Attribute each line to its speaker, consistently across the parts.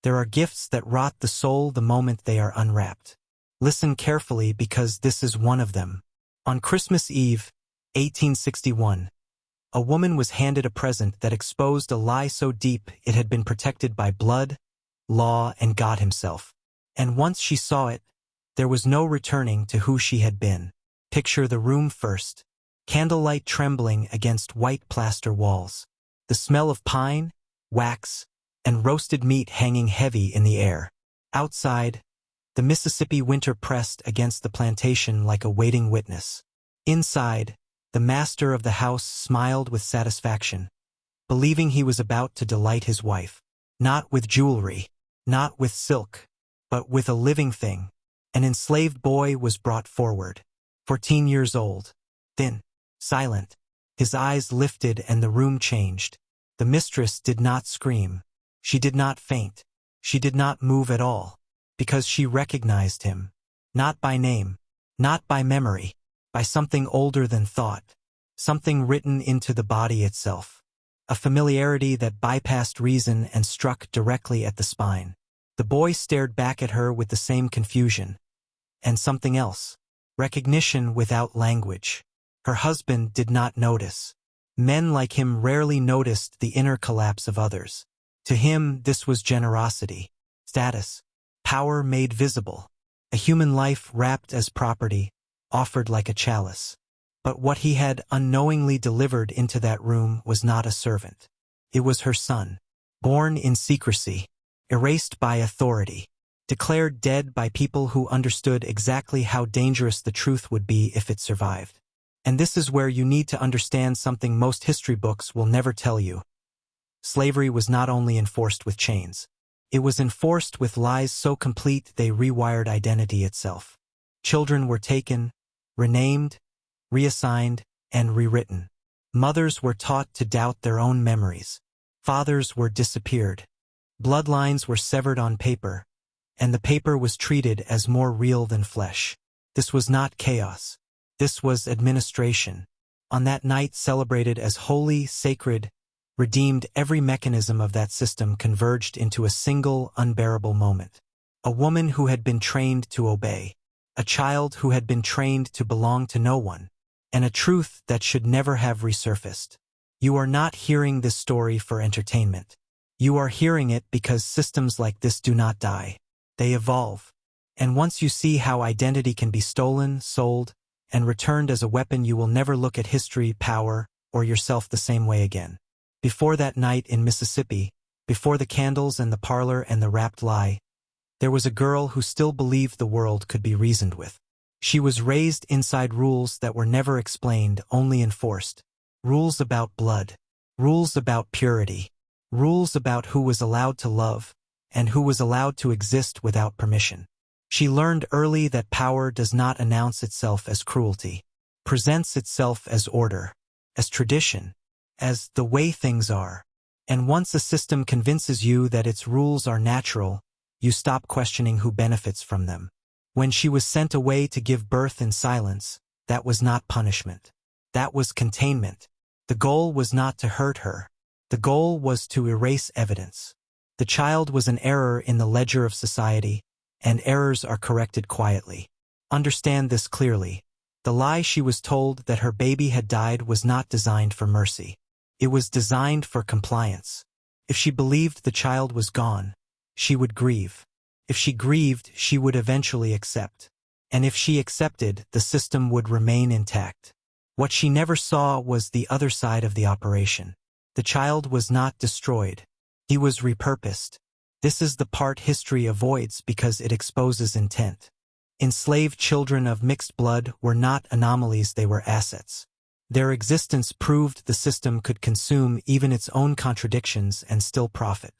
Speaker 1: There are gifts that rot the soul the moment they are unwrapped. Listen carefully because this is one of them. On Christmas Eve, 1861, a woman was handed a present that exposed a lie so deep it had been protected by blood, law, and God himself. And once she saw it, there was no returning to who she had been. Picture the room first. Candlelight trembling against white plaster walls. The smell of pine, wax, and roasted meat hanging heavy in the air. Outside, the Mississippi winter pressed against the plantation like a waiting witness. Inside, the master of the house smiled with satisfaction, believing he was about to delight his wife. Not with jewelry, not with silk, but with a living thing. An enslaved boy was brought forward, 14 years old, thin, silent. His eyes lifted and the room changed. The mistress did not scream. She did not faint. She did not move at all, because she recognized him. Not by name, not by memory, by something older than thought, something written into the body itself. A familiarity that bypassed reason and struck directly at the spine. The boy stared back at her with the same confusion. And something else. Recognition without language. Her husband did not notice. Men like him rarely noticed the inner collapse of others. To him, this was generosity, status, power made visible, a human life wrapped as property, offered like a chalice. But what he had unknowingly delivered into that room was not a servant. It was her son, born in secrecy, erased by authority, declared dead by people who understood exactly how dangerous the truth would be if it survived. And this is where you need to understand something most history books will never tell you. Slavery was not only enforced with chains. It was enforced with lies so complete they rewired identity itself. Children were taken, renamed, reassigned, and rewritten. Mothers were taught to doubt their own memories. Fathers were disappeared. Bloodlines were severed on paper, and the paper was treated as more real than flesh. This was not chaos. This was administration. On that night celebrated as holy, sacred, redeemed, every mechanism of that system converged into a single, unbearable moment. A woman who had been trained to obey. A child who had been trained to belong to no one. And a truth that should never have resurfaced. You are not hearing this story for entertainment. You are hearing it because systems like this do not die. They evolve. And once you see how identity can be stolen, sold, and returned as a weapon, you will never look at history, power, or yourself the same way again. Before that night in Mississippi, before the candles and the parlor and the wrapped lie, there was a girl who still believed the world could be reasoned with. She was raised inside rules that were never explained, only enforced. Rules about blood. Rules about purity. Rules about who was allowed to love, and who was allowed to exist without permission. She learned early that power does not announce itself as cruelty, presents itself as order, as tradition, as the way things are. And once a system convinces you that its rules are natural, you stop questioning who benefits from them. When she was sent away to give birth in silence, that was not punishment. That was containment. The goal was not to hurt her. The goal was to erase evidence. The child was an error in the ledger of society, and errors are corrected quietly. Understand this clearly. The lie she was told that her baby had died was not designed for mercy. It was designed for compliance. If she believed the child was gone, she would grieve. If she grieved, she would eventually accept. And if she accepted, the system would remain intact. What she never saw was the other side of the operation. The child was not destroyed. He was repurposed. This is the part history avoids because it exposes intent. Enslaved children of mixed blood were not anomalies, they were assets. Their existence proved the system could consume even its own contradictions and still profit.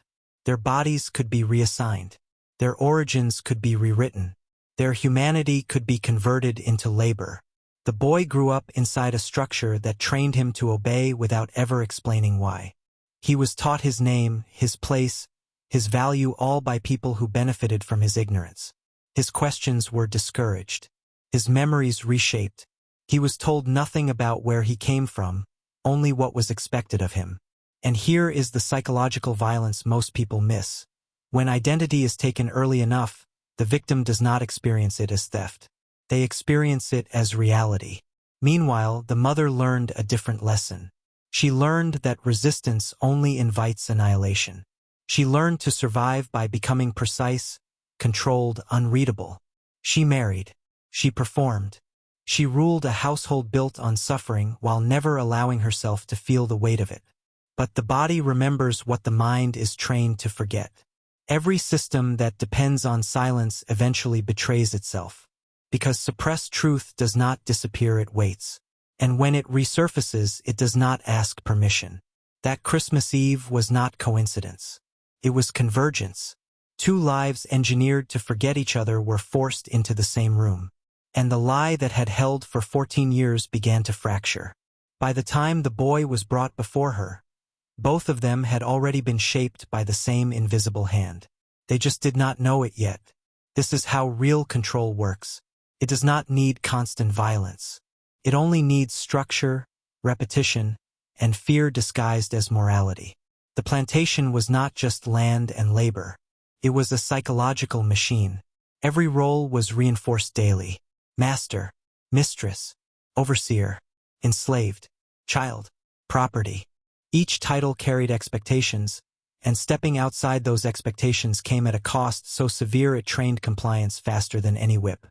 Speaker 1: Their bodies could be reassigned. Their origins could be rewritten. Their humanity could be converted into labor. The boy grew up inside a structure that trained him to obey without ever explaining why. He was taught his name, his place, his value, all by people who benefited from his ignorance. His questions were discouraged. His memories reshaped. He was told nothing about where he came from, only what was expected of him. And here is the psychological violence most people miss. When identity is taken early enough, the victim does not experience it as theft. They experience it as reality. Meanwhile, the mother learned a different lesson. She learned that resistance only invites annihilation. She learned to survive by becoming precise, controlled, unreadable. She married. She performed. She ruled a household built on suffering while never allowing herself to feel the weight of it. But the body remembers what the mind is trained to forget. Every system that depends on silence eventually betrays itself. Because suppressed truth does not disappear, it waits. And when it resurfaces, it does not ask permission. That Christmas Eve was not coincidence. It was convergence. Two lives engineered to forget each other were forced into the same room. And the lie that had held for 14 years began to fracture. By the time the boy was brought before her, both of them had already been shaped by the same invisible hand. They just did not know it yet. This is how real control works. It does not need constant violence. It only needs structure, repetition, and fear disguised as morality. The plantation was not just land and labor. It was a psychological machine. Every role was reinforced daily. Master, mistress, overseer, enslaved, child, property. Each title carried expectations, and stepping outside those expectations came at a cost so severe it trained compliance faster than any whip.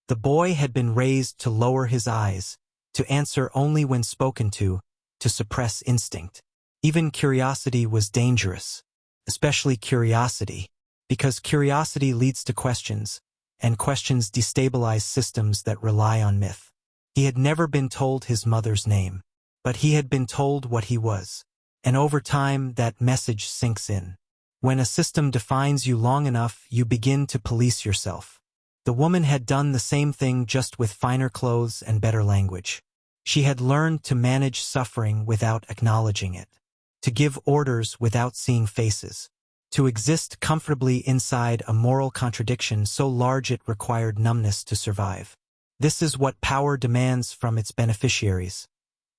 Speaker 1: The boy had been raised to lower his eyes, to answer only when spoken to suppress instinct. Even curiosity was dangerous, especially curiosity, because curiosity leads to questions, and questions destabilize systems that rely on myth. He had never been told his mother's name, but he had been told what he was. And over time, that message sinks in. When a system defines you long enough, you begin to police yourself. The woman had done the same thing, just with finer clothes and better language. She had learned to manage suffering without acknowledging it, to give orders without seeing faces, to exist comfortably inside a moral contradiction so large it required numbness to survive. This is what power demands from its beneficiaries: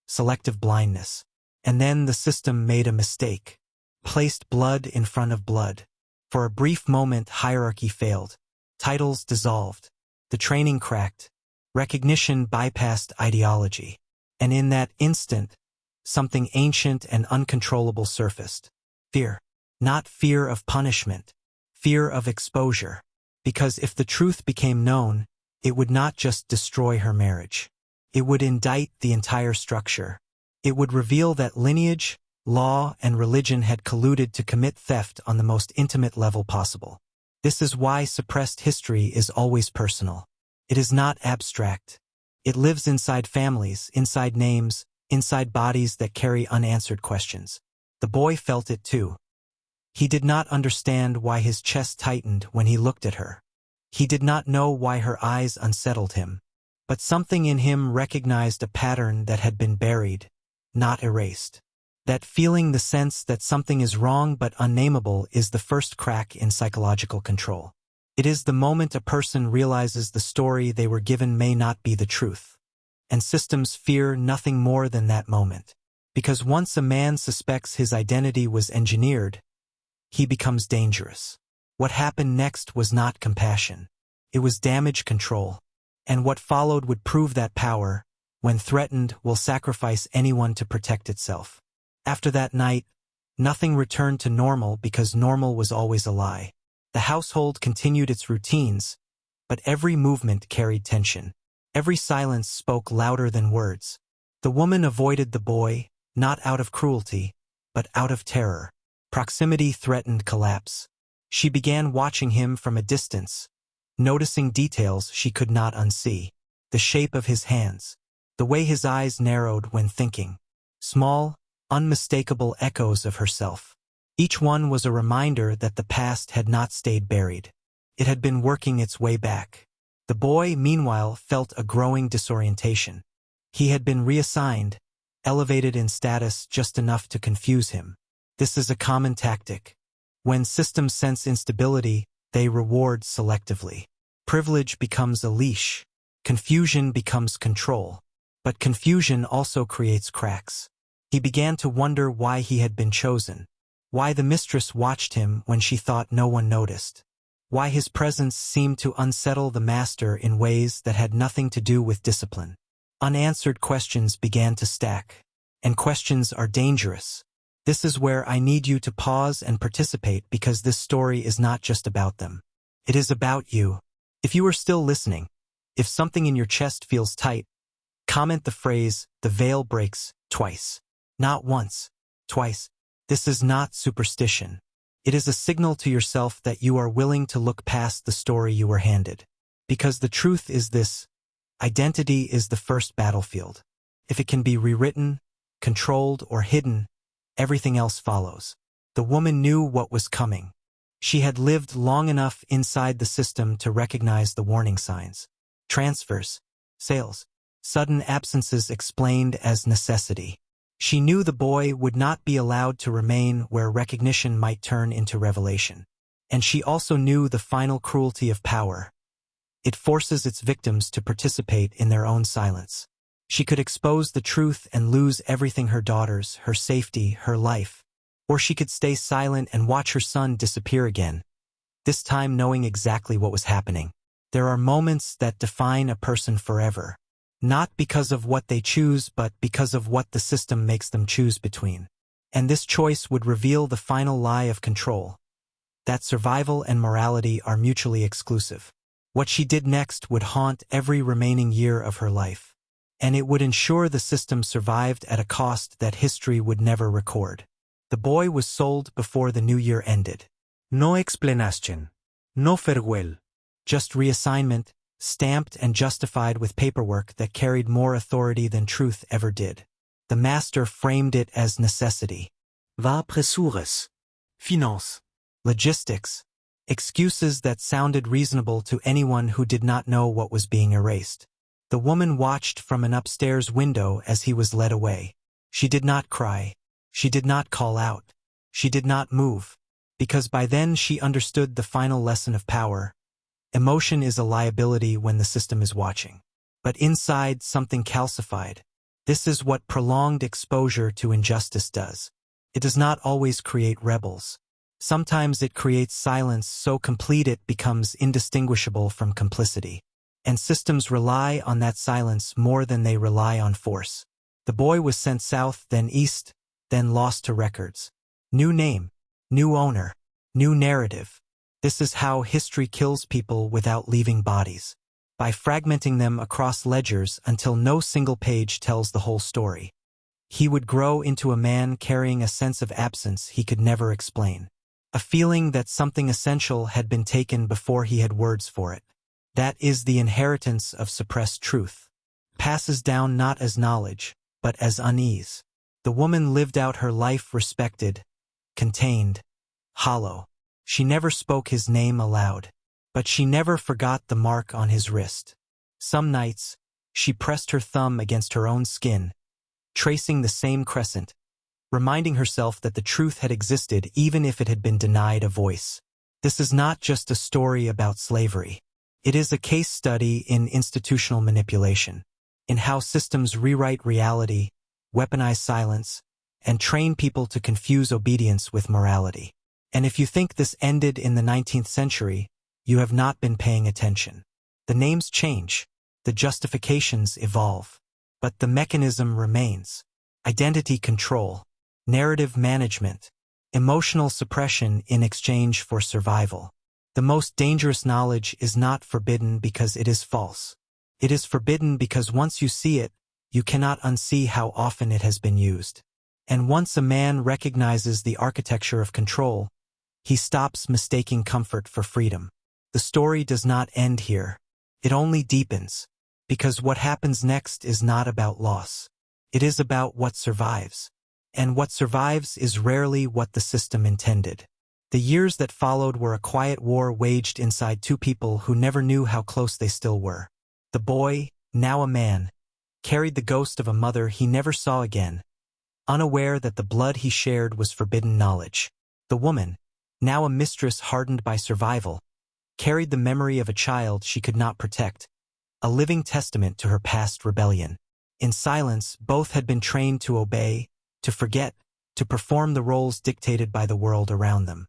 Speaker 1: selective blindness. And then the system made a mistake, placed blood in front of blood. For a brief moment, hierarchy failed. Titles dissolved. The training cracked. Recognition bypassed ideology. And in that instant, something ancient and uncontrollable surfaced. Fear. Not fear of punishment. Fear of exposure. Because if the truth became known, it would not just destroy her marriage. It would indict the entire structure. It would reveal that lineage, law, and religion had colluded to commit theft on the most intimate level possible. This is why suppressed history is always personal. It is not abstract. It lives inside families, inside names, inside bodies that carry unanswered questions. The boy felt it too. He did not understand why his chest tightened when he looked at her. He did not know why her eyes unsettled him. But something in him recognized a pattern that had been buried, not erased. That feeling, the sense that something is wrong but unnameable, is the first crack in psychological control. It is the moment a person realizes the story they were given may not be the truth. And systems fear nothing more than that moment. Because once a man suspects his identity was engineered, he becomes dangerous. What happened next was not compassion. It was damage control. And what followed would prove that power, when threatened, will sacrifice anyone to protect itself. After that night, nothing returned to normal because normal was always a lie. The household continued its routines, but every movement carried tension. Every silence spoke louder than words. The woman avoided the boy, not out of cruelty, but out of terror. Proximity threatened collapse. She began watching him from a distance, noticing details she could not unsee. The shape of his hands. The way his eyes narrowed when thinking. Small, unmistakable echoes of herself. Each one was a reminder that the past had not stayed buried. It had been working its way back. The boy, meanwhile, felt a growing disorientation. He had been reassigned, elevated in status just enough to confuse him. This is a common tactic. When systems sense instability, they reward selectively. Privilege becomes a leash. Confusion becomes control. But confusion also creates cracks. He began to wonder why he had been chosen. Why the mistress watched him when she thought no one noticed. Why his presence seemed to unsettle the master in ways that had nothing to do with discipline. Unanswered questions began to stack. And questions are dangerous. This is where I need you to pause and participate, because this story is not just about them. It is about you. If you are still listening, if something in your chest feels tight, comment the phrase, "The veil breaks," twice. Not once, twice. This is not superstition. It is a signal to yourself that you are willing to look past the story you were handed. Because the truth is this: identity is the first battlefield. If it can be rewritten, controlled, or hidden, everything else follows. The woman knew what was coming. She had lived long enough inside the system to recognize the warning signs. Transfers, sales, sudden absences explained as necessity. She knew the boy would not be allowed to remain where recognition might turn into revelation. And she also knew the final cruelty of power. It forces its victims to participate in their own silence. She could expose the truth and lose everything: her daughters, her safety, her life. Or she could stay silent and watch her son disappear again, this time knowing exactly what was happening. There are moments that define a person forever. Not because of what they choose, but because of what the system makes them choose between. And this choice would reveal the final lie of control: that survival and morality are mutually exclusive. What she did next would haunt every remaining year of her life. And it would ensure the system survived at a cost that history would never record. The boy was sold before the new year ended. No explanation. No farewell. Just reassignment, stamped and justified with paperwork that carried more authority than truth ever did. The master framed it as necessity.
Speaker 2: War Pressures. Finance.
Speaker 1: Logistics. Excuses that sounded reasonable to anyone who did not know what was being erased. The woman watched from an upstairs window as he was led away. She did not cry. She did not call out. She did not move. Because by then she understood the final lesson of power. Emotion is a liability when the system is watching. But inside, something calcified. This is what prolonged exposure to injustice does. It does not always create rebels. Sometimes it creates silence so complete it becomes indistinguishable from complicity. And systems rely on that silence more than they rely on force. The boy was sent south, then east, then lost to records. New name, new owner, new narrative. This is how history kills people without leaving bodies. By fragmenting them across ledgers until no single page tells the whole story. He would grow into a man carrying a sense of absence he could never explain. A feeling that something essential had been taken before he had words for it. That is the inheritance of suppressed truth. Passes down not as knowledge, but as unease. The woman lived out her life respected, contained, hollow. She never spoke his name aloud, but she never forgot the mark on his wrist. Some nights, she pressed her thumb against her own skin, tracing the same crescent, reminding herself that the truth had existed even if it had been denied a voice. This is not just a story about slavery. It is a case study in institutional manipulation, in how systems rewrite reality, weaponize silence, and train people to confuse obedience with morality. And if you think this ended in the 19th century, you have not been paying attention. The names change, the justifications evolve, but the mechanism remains. Identity control, narrative management, emotional suppression in exchange for survival. The most dangerous knowledge is not forbidden because it is false. It is forbidden because once you see it, you cannot unsee how often it has been used. And once a man recognizes the architecture of control, he stops mistaking comfort for freedom. The story does not end here. It only deepens. Because what happens next is not about loss. It is about what survives. And what survives is rarely what the system intended. The years that followed were a quiet war waged inside two people who never knew how close they still were. The boy, now a man, carried the ghost of a mother he never saw again, unaware that the blood he shared was forbidden knowledge. The woman, now a mistress hardened by survival, carried the memory of a child she could not protect, a living testament to her past rebellion. In silence, both had been trained to obey, to forget, to perform the roles dictated by the world around them.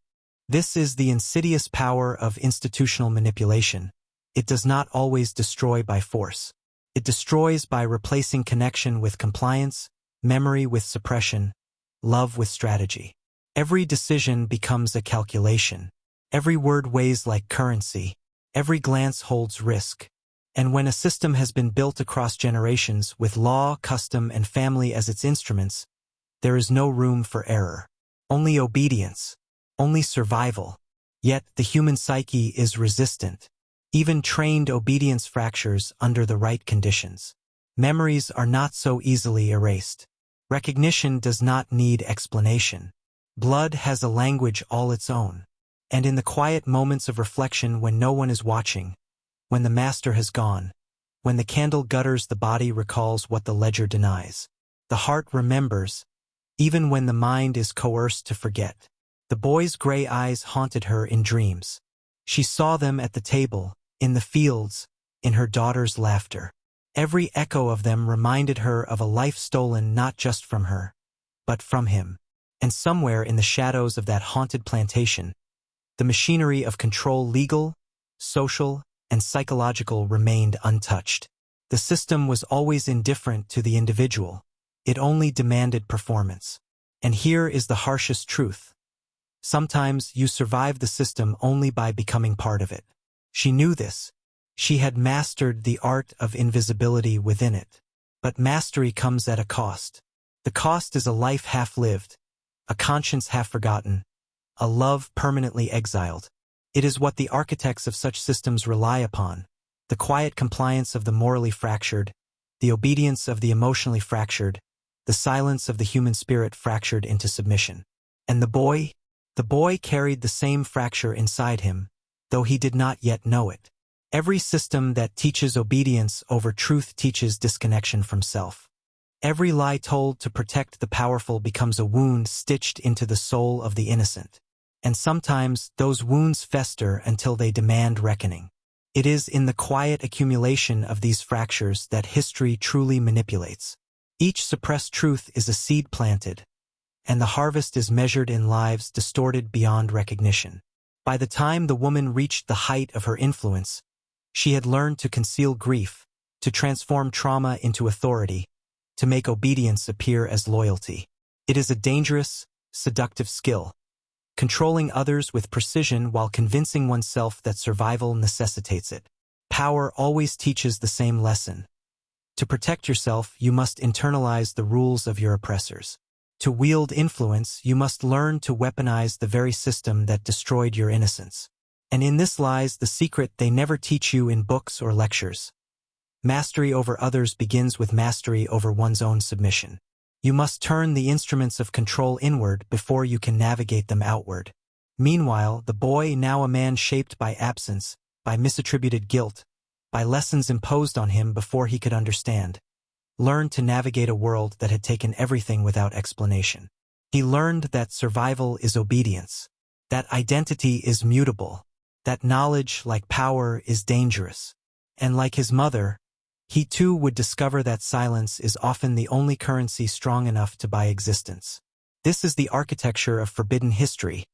Speaker 1: This is the insidious power of institutional manipulation. It does not always destroy by force. It destroys by replacing connection with compliance, memory with suppression, love with strategy. Every decision becomes a calculation. Every word weighs like currency. Every glance holds risk. And when a system has been built across generations with law, custom, and family as its instruments, there is no room for error. Only obedience. Only survival. Yet the human psyche is resistant. Even trained obedience fractures under the right conditions. Memories are not so easily erased. Recognition does not need explanation. Blood has a language all its own. And in the quiet moments of reflection when no one is watching, when the master has gone, when the candle gutters the body recalls what the ledger denies. The heart remembers, even when the mind is coerced to forget. The boy's gray eyes haunted her in dreams. She saw them at the table, in the fields, in her daughter's laughter. Every echo of them reminded her of a life stolen not just from her, but from him. And somewhere in the shadows of that haunted plantation, the machinery of control, legal, social, and psychological, remained untouched. The system was always indifferent to the individual. It only demanded performance. And here is the harshest truth. Sometimes you survive the system only by becoming part of it. She knew this. She had mastered the art of invisibility within it. But mastery comes at a cost. The cost is a life half-lived, a conscience half-forgotten, a love permanently exiled. It is what the architects of such systems rely upon, the quiet compliance of the morally fractured, the obedience of the emotionally fractured, the silence of the human spirit fractured into submission. And the boy carried the same fracture inside him, though he did not yet know it. Every system that teaches obedience over truth teaches disconnection from self. Every lie told to protect the powerful becomes a wound stitched into the soul of the innocent. And sometimes those wounds fester until they demand reckoning. It is in the quiet accumulation of these fractures that history truly manipulates. Each suppressed truth is a seed planted, and the harvest is measured in lives distorted beyond recognition. By the time the woman reached the height of her influence, she had learned to conceal grief, to transform trauma into authority, to make obedience appear as loyalty. It is a dangerous, seductive skill, controlling others with precision while convincing oneself that survival necessitates it. Power always teaches the same lesson. To protect yourself, you must internalize the rules of your oppressors. To wield influence, you must learn to weaponize the very system that destroyed your innocence. And in this lies the secret they never teach you in books or lectures. Mastery over others begins with mastery over one's own submission. You must turn the instruments of control inward before you can navigate them outward. Meanwhile, the boy, now a man shaped by absence, by misattributed guilt, by lessons imposed on him before he could understand, learned to navigate a world that had taken everything without explanation. He learned that survival is obedience, that identity is mutable, that knowledge, like power, is dangerous. And like his mother, he too would discover that silence is often the only currency strong enough to buy existence. This is the architecture of forbidden history.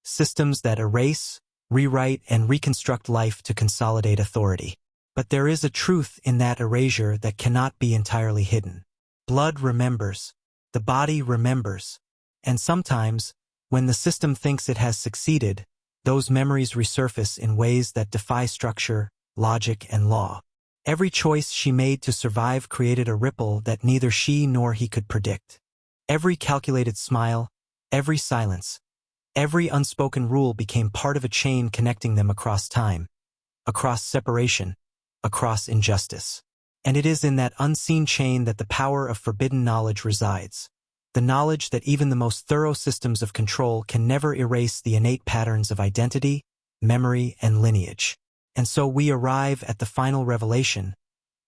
Speaker 1: Systems that erase, rewrite, and reconstruct life to consolidate authority. But there is a truth in that erasure that cannot be entirely hidden. Blood remembers. The body remembers. And sometimes, when the system thinks it has succeeded, those memories resurface in ways that defy structure, logic, and law. Every choice she made to survive created a ripple that neither she nor he could predict. Every calculated smile, every silence, every unspoken rule became part of a chain connecting them across time, across separation, across injustice. And it is in that unseen chain that the power of forbidden knowledge resides. The knowledge that even the most thorough systems of control can never erase the innate patterns of identity, memory, and lineage. And so we arrive at the final revelation,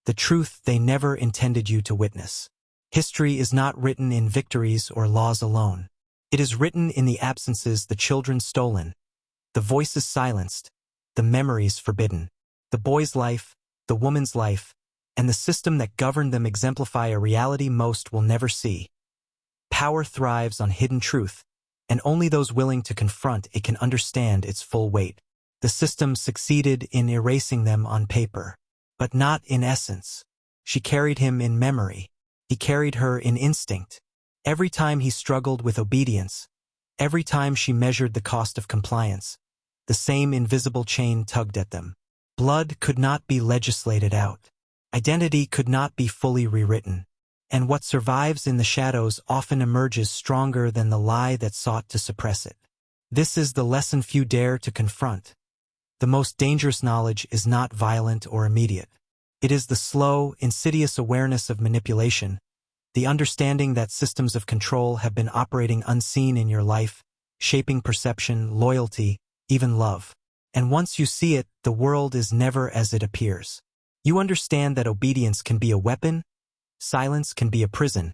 Speaker 1: the truth they never intended you to witness. History is not written in victories or laws alone. It is written in the absences, the children stolen, the voices silenced, the memories forbidden. The boy's life, the woman's life, and the system that governed them exemplify a reality most will never see. power thrives on hidden truth, and only those willing to confront it can understand its full weight. The system succeeded in erasing them on paper, but not in essence. She carried him in memory. He carried her in instinct. Every time he struggled with obedience, every time she measured the cost of compliance, the same invisible chain tugged at them. Blood could not be legislated out. Identity could not be fully rewritten. And what survives in the shadows often emerges stronger than the lie that sought to suppress it. This is the lesson few dare to confront. The most dangerous knowledge is not violent or immediate. It is the slow, insidious awareness of manipulation, the understanding that systems of control have been operating unseen in your life, shaping perception, loyalty, even love. And once you see it, the world is never as it appears. You understand that obedience can be a weapon, silence can be a prison,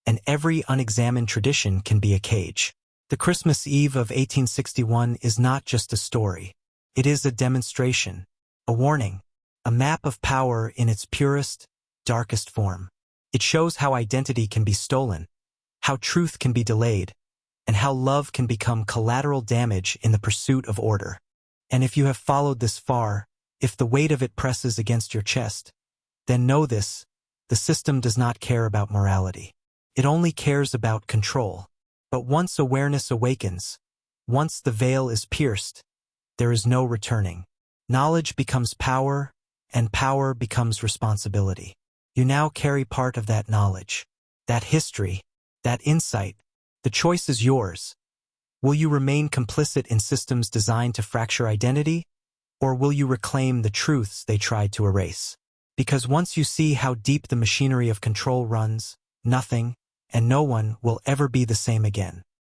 Speaker 1: and every unexamined tradition can be a cage. The Christmas Eve of 1861 is not just a story. It is a demonstration, a warning, a map of power in its purest, darkest form. It shows how identity can be stolen, how truth can be delayed, and how love can become collateral damage in the pursuit of order. And if you have followed this far, if the weight of it presses against your chest, then know this: the system does not care about morality. It only cares about control. But once awareness awakens, once the veil is pierced, there is no returning. Knowledge becomes power, and power becomes responsibility. You now carry part of that knowledge, that history, that insight. The choice is yours. Will you remain complicit in systems designed to fracture identity, or will you reclaim the truths they tried to erase? Because once you see how deep the machinery of control runs, nothing and no one will ever be the same again.